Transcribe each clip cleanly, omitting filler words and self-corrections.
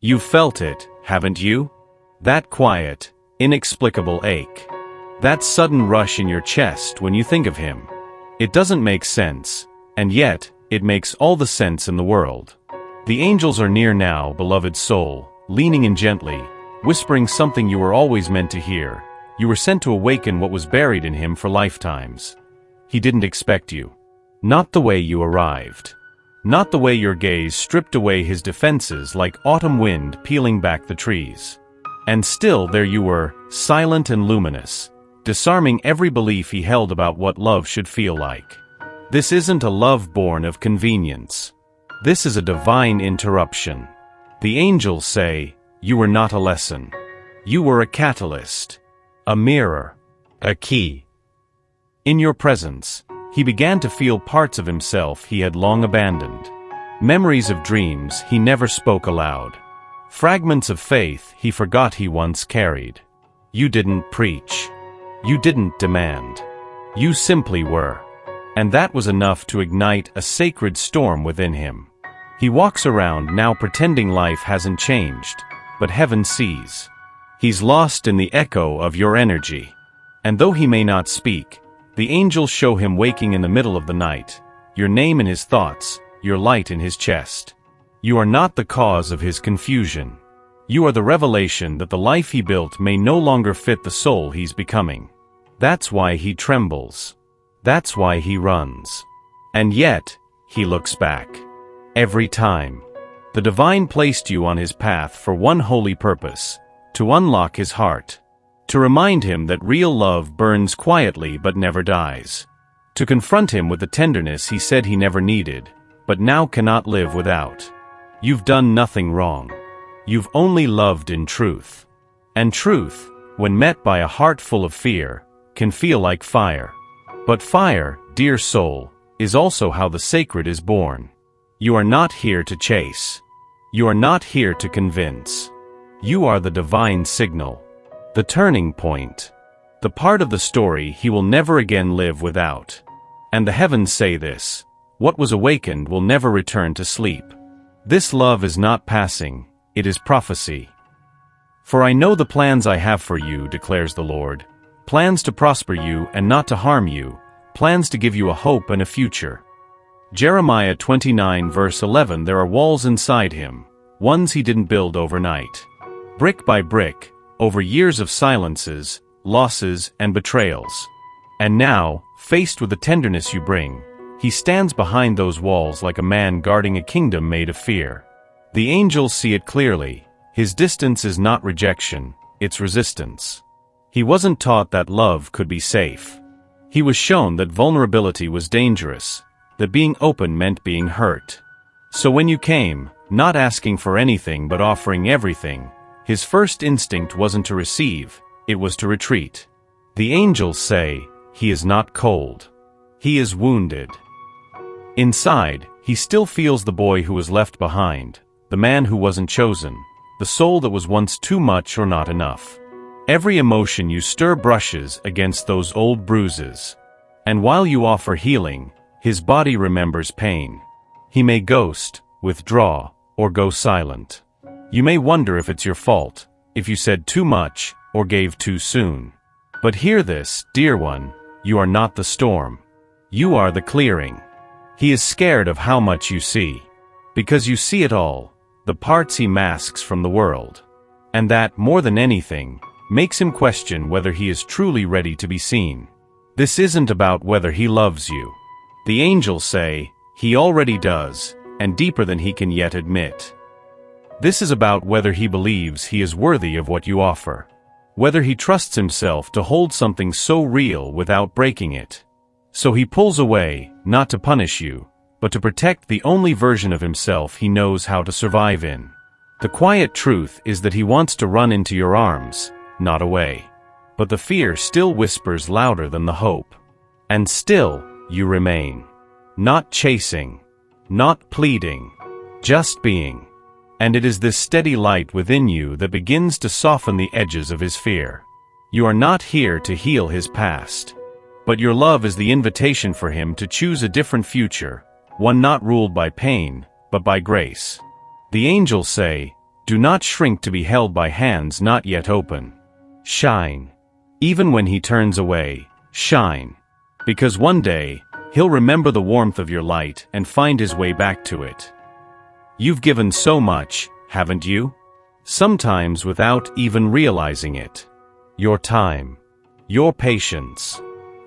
You've felt it, haven't you? That quiet, inexplicable ache. That sudden rush in your chest when you think of him. It doesn't make sense, and yet, it makes all the sense in the world. The angels are near now, beloved soul, leaning in gently, whispering something you were always meant to hear. You were sent to awaken what was buried in him for lifetimes. He didn't expect you. Not the way you arrived. Not the way your gaze stripped away his defenses like autumn wind peeling back the trees. And still there you were, silent and luminous, disarming every belief he held about what love should feel like. This isn't a love born of convenience. This is a divine interruption. The angels say, you were not a lesson. You were a catalyst, a mirror, a key. In your presence, he began to feel parts of himself he had long abandoned. Memories of dreams he never spoke aloud. Fragments of faith he forgot he once carried. You didn't preach. You didn't demand. You simply were. And that was enough to ignite a sacred storm within him. He walks around now pretending life hasn't changed, but heaven sees. He's lost in the echo of your energy. And though he may not speak, the angels show him waking in the middle of the night, your name in his thoughts, your light in his chest. You are not the cause of his confusion. You are the revelation that the life he built may no longer fit the soul he's becoming. That's why he trembles. That's why he runs. And yet, he looks back. Every time. The divine placed you on his path for one holy purpose, to unlock his heart. To remind him that real love burns quietly but never dies. To confront him with the tenderness he said he never needed, but now cannot live without. You've done nothing wrong. You've only loved in truth. And truth, when met by a heart full of fear, can feel like fire. But fire, dear soul, is also how the sacred is born. You are not here to chase. You are not here to convince. You are the divine signal. The turning point. The part of the story he will never again live without. And the heavens say this: what was awakened will never return to sleep. This love is not passing, it is prophecy. For I know the plans I have for you, declares the Lord. Plans to prosper you and not to harm you, plans to give you a hope and a future. Jeremiah 29 verse 11. There are walls inside him, ones he didn't build overnight. Brick by brick, over years of silences, losses, and betrayals. And now, faced with the tenderness you bring, he stands behind those walls like a man guarding a kingdom made of fear. The angels see it clearly. His distance is not rejection, it's resistance. He wasn't taught that love could be safe. He was shown that vulnerability was dangerous, that being open meant being hurt. So when you came, not asking for anything but offering everything, his first instinct wasn't to receive, it was to retreat. The angels say, he is not cold. He is wounded. Inside, he still feels the boy who was left behind, the man who wasn't chosen, the soul that was once too much or not enough. Every emotion you stir brushes against those old bruises. And while you offer healing, his body remembers pain. He may ghost, withdraw, or go silent. You may wonder if it's your fault, if you said too much, or gave too soon. But hear this, dear one, you are not the storm. You are the clearing. He is scared of how much you see. Because you see it all, the parts he masks from the world. And that, more than anything, makes him question whether he is truly ready to be seen. This isn't about whether he loves you. The angels say, he already does, and deeper than he can yet admit. This is about whether he believes he is worthy of what you offer. Whether he trusts himself to hold something so real without breaking it. So he pulls away, not to punish you, but to protect the only version of himself he knows how to survive in. The quiet truth is that he wants to run into your arms, not away. But the fear still whispers louder than the hope. And still, you remain. Not chasing. Not pleading. Just being. And it is this steady light within you that begins to soften the edges of his fear. You are not here to heal his past. But your love is the invitation for him to choose a different future, one not ruled by pain, but by grace. The angels say, Do not shrink to be held by hands not yet open. Shine. Even when he turns away, shine. Because one day, he'll remember the warmth of your light and find his way back to it. You've given so much, haven't you? Sometimes without even realizing it. Your time. Your patience.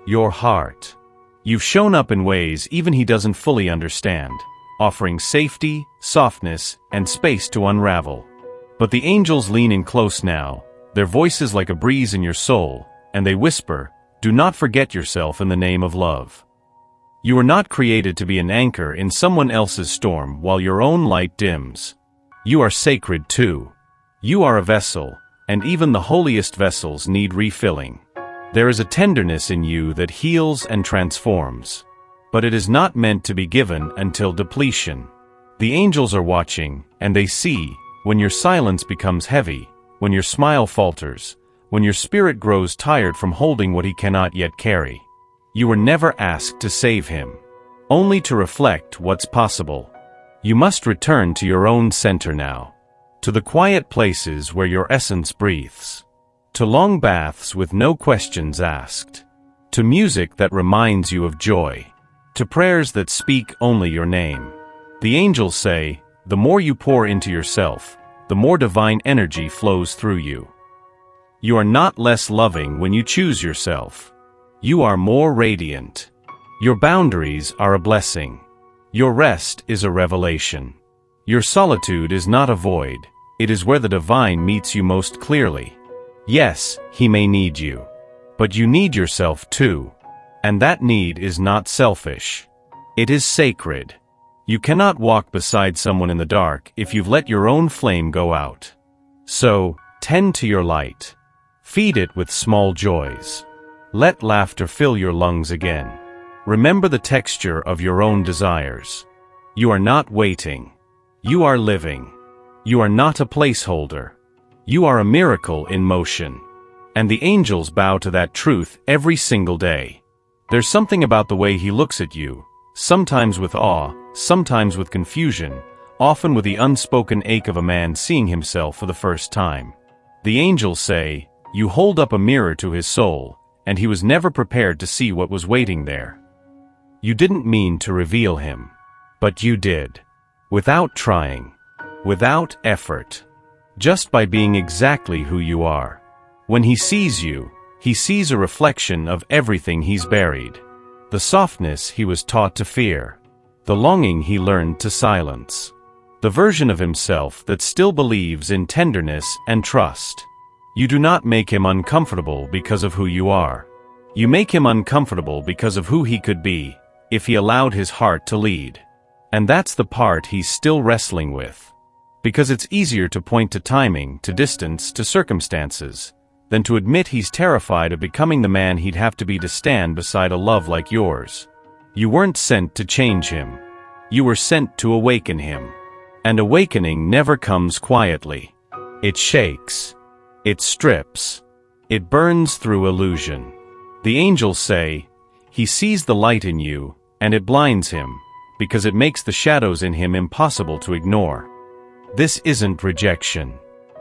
Your heart. You've shown up in ways even he doesn't fully understand, offering safety, softness, and space to unravel. But the angels lean in close now, their voices like a breeze in your soul, and they whisper, "Do not forget yourself in the name of love." You were not created to be an anchor in someone else's storm while your own light dims. You are sacred too. You are a vessel, and even the holiest vessels need refilling. There is a tenderness in you that heals and transforms. But it is not meant to be given until depletion. The angels are watching, and they see, when your silence becomes heavy, when your smile falters, when your spirit grows tired from holding what he cannot yet carry. You were never asked to save him, only to reflect what's possible. You must return to your own center now, to the quiet places where your essence breathes, to long baths with no questions asked, to music that reminds you of joy, to prayers that speak only your name. The angels say, the more you pour into yourself, the more divine energy flows through you. You are not less loving when you choose yourself. You are more radiant. Your boundaries are a blessing. Your rest is a revelation. Your solitude is not a void. It is where the divine meets you most clearly. Yes, he may need you. But you need yourself too. And that need is not selfish. It is sacred. You cannot walk beside someone in the dark if you've let your own flame go out. So, tend to your light. Feed it with small joys. Let laughter fill your lungs again. Remember the texture of your own desires. You are not waiting. You are living. You are not a placeholder. You are a miracle in motion. And the angels bow to that truth every single day. There's something about the way he looks at you, sometimes with awe, sometimes with confusion, often with the unspoken ache of a man seeing himself for the first time. The angels say, you hold up a mirror to his soul, and he was never prepared to see what was waiting there. You didn't mean to reveal him, but you did. Without trying, without effort, just by being exactly who you are. When he sees you, he sees a reflection of everything he's buried. The softness he was taught to fear. The longing he learned to silence. The version of himself that still believes in tenderness and trust. You do not make him uncomfortable because of who you are. You make him uncomfortable because of who he could be, if he allowed his heart to lead. And that's the part he's still wrestling with. Because it's easier to point to timing, to distance, to circumstances, than to admit he's terrified of becoming the man he'd have to be to stand beside a love like yours. You weren't sent to change him. You were sent to awaken him. And awakening never comes quietly. It shakes. It strips. It burns through illusion. The angels say, he sees the light in you, and it blinds him, because it makes the shadows in him impossible to ignore. This isn't rejection.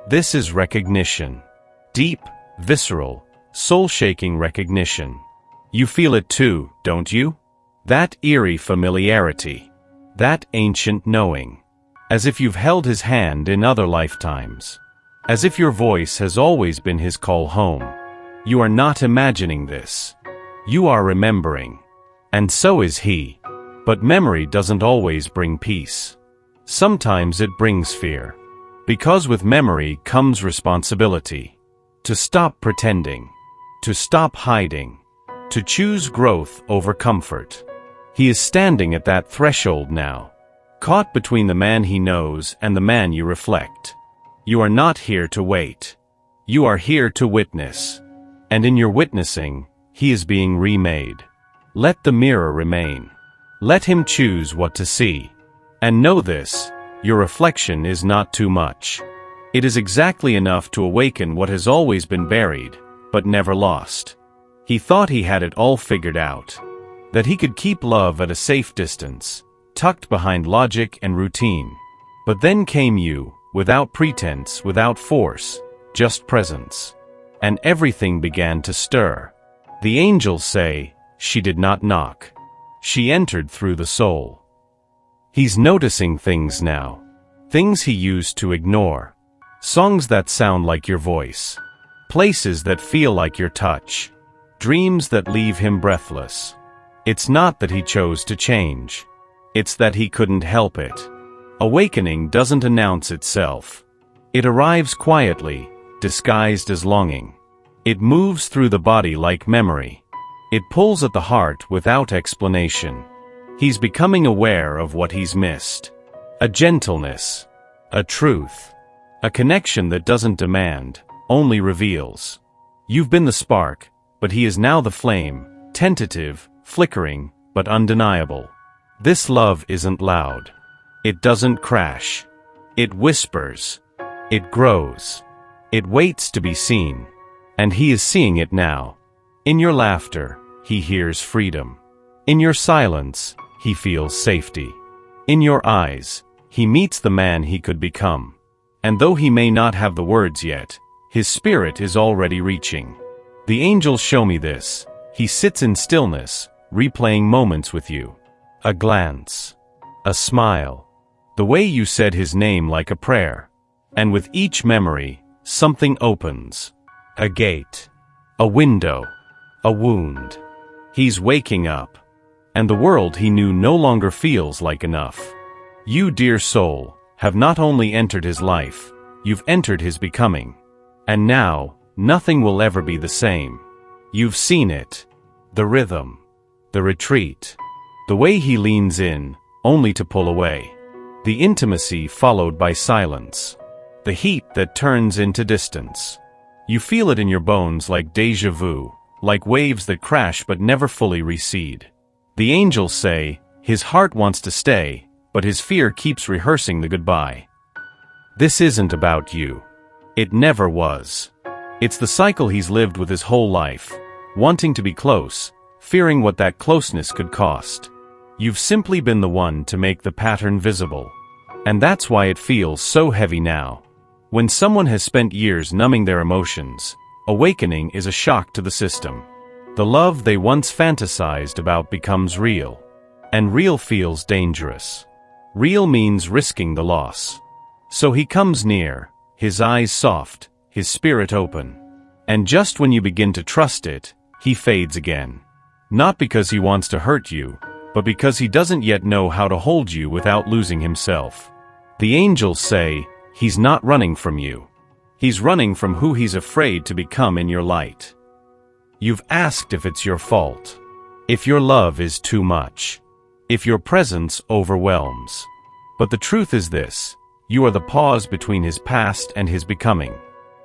This is recognition. Deep, visceral, soul-shaking recognition. You feel it too, don't you? That eerie familiarity. That ancient knowing. As if you've held his hand in other lifetimes. As if your voice has always been his call home. You are not imagining this. You are remembering. And so is he. But memory doesn't always bring peace. Sometimes it brings fear. Because with memory comes responsibility. To stop pretending. To stop hiding. To choose growth over comfort. He is standing at that threshold now. Caught between the man he knows and the man you reflect. You are not here to wait. You are here to witness. And in your witnessing, he is being remade. Let the mirror remain. Let him choose what to see. And know this, your reflection is not too much. It is exactly enough to awaken what has always been buried, but never lost. He thought he had it all figured out. That he could keep love at a safe distance, tucked behind logic and routine. But then came you, without pretense, without force, just presence. And everything began to stir. The angels say, she did not knock. She entered through the soul. He's noticing things now. Things he used to ignore. Songs that sound like your voice. Places that feel like your touch. Dreams that leave him breathless. It's not that he chose to change. It's that he couldn't help it. Awakening doesn't announce itself. It arrives quietly, disguised as longing. It moves through the body like memory. It pulls at the heart without explanation. He's becoming aware of what he's missed. A gentleness. A truth. A connection that doesn't demand, only reveals. You've been the spark, but he is now the flame, tentative, flickering, but undeniable. This love isn't loud. It doesn't crash. It whispers. It grows. It waits to be seen. And he is seeing it now. In your laughter, he hears freedom. In your silence, he feels safety. In your eyes, he meets the man he could become. And though he may not have the words yet, his spirit is already reaching. The angels show me this. He sits in stillness, replaying moments with you. A glance. A smile. The way you said his name like a prayer. And with each memory, something opens. A gate. A window. A wound. He's waking up. And the world he knew no longer feels like enough. You, dear soul, have not only entered his life, you've entered his becoming. And now, nothing will ever be the same. You've seen it. The rhythm. The retreat. The way he leans in, only to pull away. The intimacy followed by silence. The heat that turns into distance. You feel it in your bones like déjà vu, like waves that crash but never fully recede. The angels say, his heart wants to stay, but his fear keeps rehearsing the goodbye. This isn't about you. It never was. It's the cycle he's lived with his whole life, wanting to be close, fearing what that closeness could cost. You've simply been the one to make the pattern visible. And that's why it feels so heavy now. When someone has spent years numbing their emotions, awakening is a shock to the system. The love they once fantasized about becomes real. And real feels dangerous. Real means risking the loss. So he comes near, his eyes soft, his spirit open. And just when you begin to trust it, he fades again. Not because he wants to hurt you, but because he doesn't yet know how to hold you without losing himself. The angels say, he's not running from you. He's running from who he's afraid to become in your light. You've asked if it's your fault. If your love is too much. If your presence overwhelms. But the truth is this, you are the pause between his past and his becoming.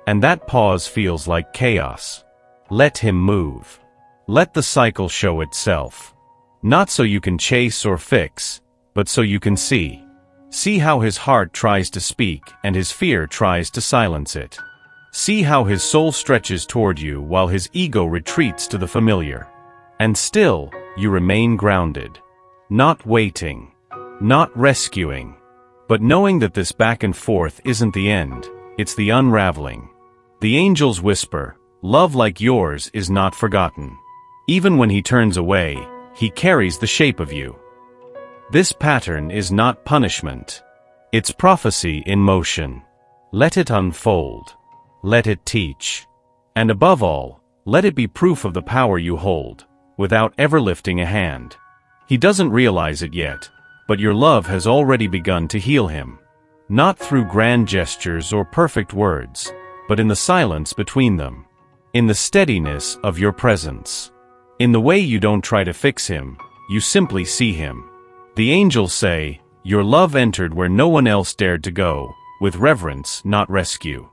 And that pause feels like chaos. Let him move. Let the cycle show itself. Not so you can chase or fix, but so you can see. See how his heart tries to speak and his fear tries to silence it. See how his soul stretches toward you while his ego retreats to the familiar. And still, you remain grounded. Not waiting. Not rescuing. But knowing that this back and forth isn't the end, it's the unraveling. The angels whisper, love like yours is not forgotten. Even when he turns away, he carries the shape of you. This pattern is not punishment. It's prophecy in motion. Let it unfold. Let it teach. And above all, let it be proof of the power you hold, without ever lifting a hand. He doesn't realize it yet, but your love has already begun to heal him. Not through grand gestures or perfect words, but in the silence between them. In the steadiness of your presence. In the way you don't try to fix him, you simply see him. The angels say, your love entered where no one else dared to go, with reverence, not rescue.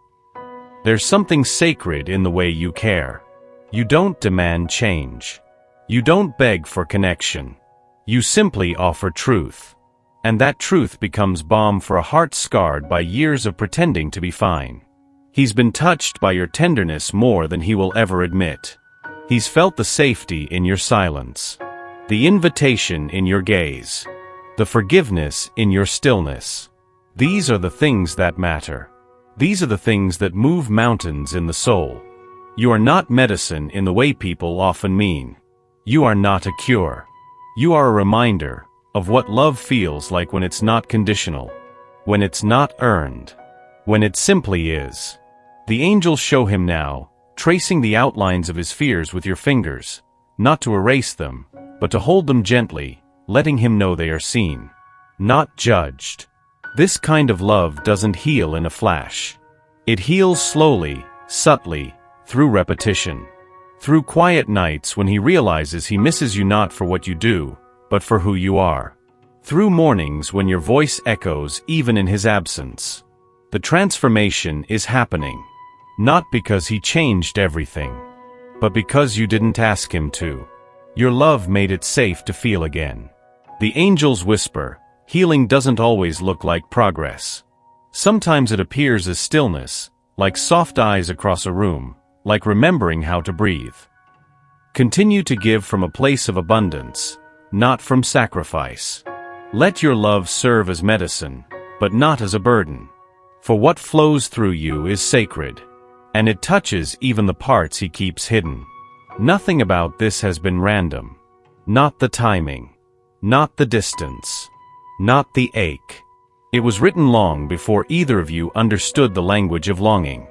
There's something sacred in the way you care. You don't demand change. You don't beg for connection. You simply offer truth. And that truth becomes balm for a heart scarred by years of pretending to be fine. He's been touched by your tenderness more than he will ever admit. He's felt the safety in your silence. The invitation in your gaze. The forgiveness in your stillness. These are the things that matter. These are the things that move mountains in the soul. You are not medicine in the way people often mean. You are not a cure. You are a reminder of what love feels like when it's not conditional, when it's not earned, when it simply is. The angels show him now, tracing the outlines of his fears with your fingers, not to erase them, but to hold them gently, letting him know they are seen, not judged. This kind of love doesn't heal in a flash. It heals slowly, subtly, through repetition. Through quiet nights when he realizes he misses you not for what you do, but for who you are. Through mornings when your voice echoes even in his absence. The transformation is happening. Not because he changed everything, but because you didn't ask him to. Your love made it safe to feel again. The angels whisper, healing doesn't always look like progress. Sometimes it appears as stillness, like soft eyes across a room, like remembering how to breathe. Continue to give from a place of abundance, not from sacrifice. Let your love serve as medicine, but not as a burden. For what flows through you is sacred, and it touches even the parts he keeps hidden. Nothing about this has been random. Not the timing. Not the distance. Not the ache. It was written long before either of you understood the language of longing.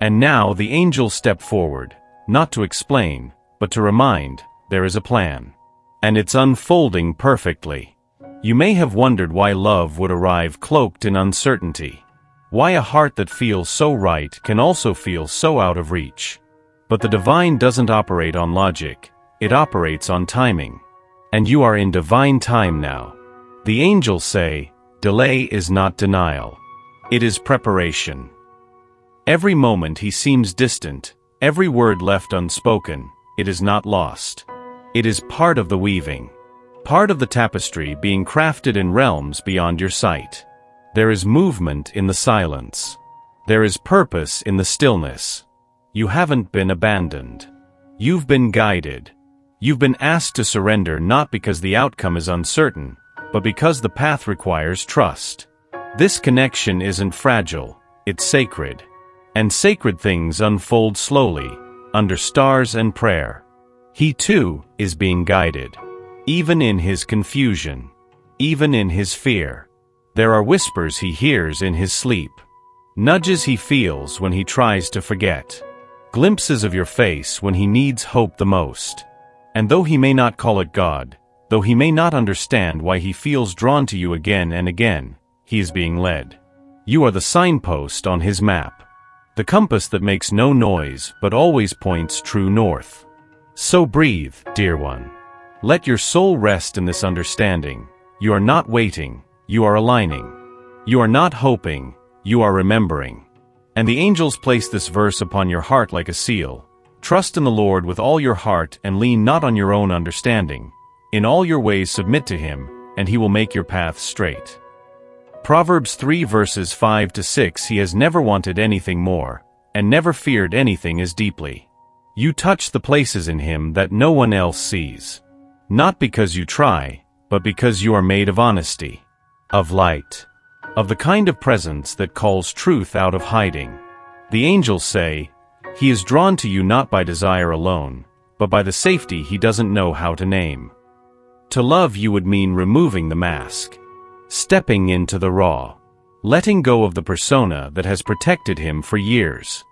And now the angels step forward, not to explain, but to remind, there is a plan. And it's unfolding perfectly. You may have wondered why love would arrive cloaked in uncertainty. Why a heart that feels so right can also feel so out of reach. But the divine doesn't operate on logic, it operates on timing. And you are in divine time now. The angels say, delay is not denial. It is preparation. Every moment he seems distant, every word left unspoken, it is not lost. It is part of the weaving. Part of the tapestry being crafted in realms beyond your sight. There is movement in the silence. There is purpose in the stillness. You haven't been abandoned. You've been guided. You've been asked to surrender not because the outcome is uncertain, but because the path requires trust. This connection isn't fragile, it's sacred. And sacred things unfold slowly, under stars and prayer. He too is being guided. Even in his confusion. Even in his fear. There are whispers he hears in his sleep. Nudges he feels when he tries to forget. Glimpses of your face when he needs hope the most. And though he may not call it God, though he may not understand why he feels drawn to you again and again, he is being led. You are the signpost on his map. The compass that makes no noise but always points true north. So breathe, dear one. Let your soul rest in this understanding. You are not waiting, you are aligning. You are not hoping, you are remembering. And the angels place this verse upon your heart like a seal. Trust in the Lord with all your heart and lean not on your own understanding. In all your ways submit to him, and he will make your path straight. Proverbs 3 verses 5 to 6. He has never wanted anything more, and never feared anything as deeply. You touch the places in him that no one else sees. Not because you try, but because you are made of honesty, of light, of the kind of presence that calls truth out of hiding. The angels say, he is drawn to you not by desire alone, but by the safety he doesn't know how to name. To love you would mean removing the mask, stepping into the raw, letting go of the persona that has protected him for years.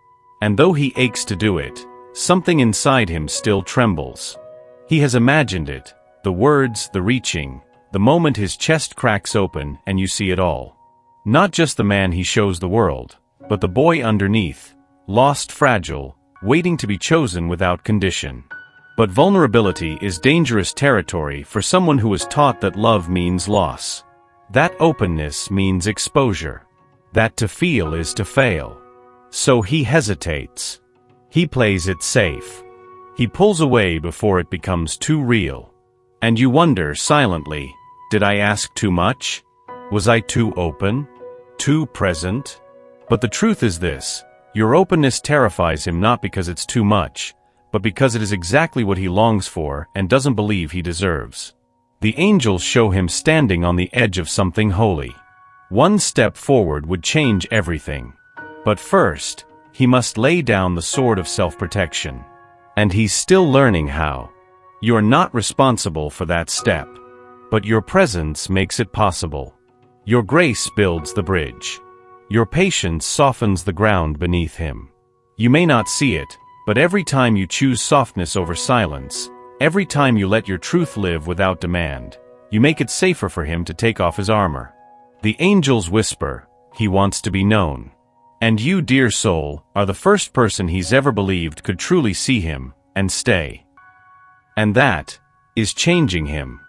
And though he aches to do it, something inside him still trembles. He has imagined it, the words, the reaching, the moment his chest cracks open and you see it all. Not just the man he shows the world, but the boy underneath, lost, fragile, waiting to be chosen without condition. But vulnerability is dangerous territory for someone who is taught that love means loss. That openness means exposure. That to feel is to fail. So he hesitates. He plays it safe. He pulls away before it becomes too real. And you wonder silently, did I ask too much? Was I too open? Too present? But the truth is this, your openness terrifies him not because it's too much, but because it is exactly what he longs for and doesn't believe he deserves. The angels show him standing on the edge of something holy. One step forward would change everything. But first, he must lay down the sword of self-protection. And he's still learning how. You're not responsible for that step. But your presence makes it possible. Your grace builds the bridge. Your patience softens the ground beneath him. You may not see it, but every time you choose softness over silence, every time you let your truth live without demand, you make it safer for him to take off his armor. The angels whisper, he wants to be known. And you, dear soul, are the first person he's ever believed could truly see him and stay. And that is changing him.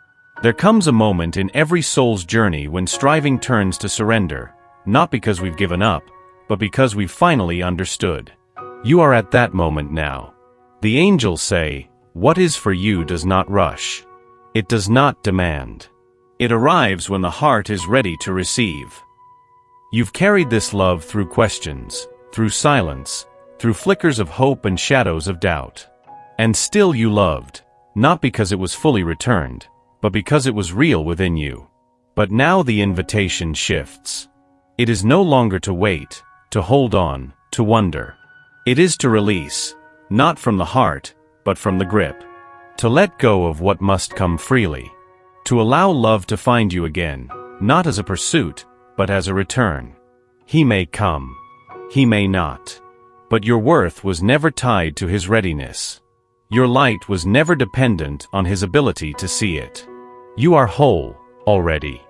There comes a moment in every soul's journey when striving turns to surrender, not because we've given up, but because we've finally understood. You are at that moment now. The angels say, what is for you does not rush. It does not demand. It arrives when the heart is ready to receive. You've carried this love through questions, through silence, through flickers of hope and shadows of doubt. And still you loved, not because it was fully returned, but because it was real within you. But now the invitation shifts. It is no longer to wait, to hold on, to wonder. It is to release, not from the heart, but from the grip. To let go of what must come freely. To allow love to find you again, not as a pursuit, but as a return. He may come. He may not. But your worth was never tied to his readiness. Your light was never dependent on his ability to see it. You are whole, already.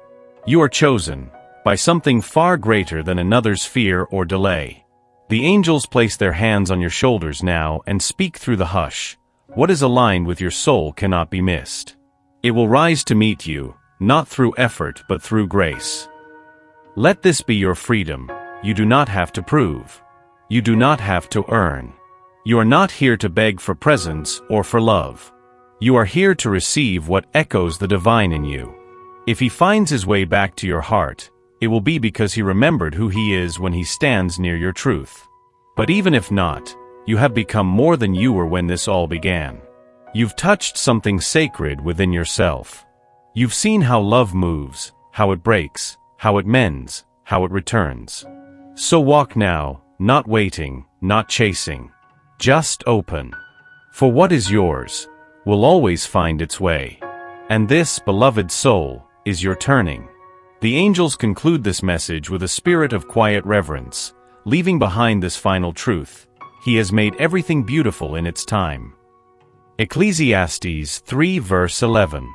You are chosen, by something far greater than another's fear or delay. The angels place their hands on your shoulders now and speak through the hush. What is aligned with your soul cannot be missed. It will rise to meet you, not through effort but through grace. Let this be your freedom. You do not have to prove. You do not have to earn. You are not here to beg for presence or for love. You are here to receive what echoes the divine in you. If he finds his way back to your heart, it will be because he remembered who he is when he stands near your truth. But even if not, you have become more than you were when this all began. You've touched something sacred within yourself. You've seen how love moves, how it breaks, how it mends, how it returns. So walk now, not waiting, not chasing. Just open. For what is yours will always find its way. And this, beloved soul, is your turning. The angels conclude this message with a spirit of quiet reverence, leaving behind this final truth. He has made everything beautiful in its time. Ecclesiastes 3 verse 11.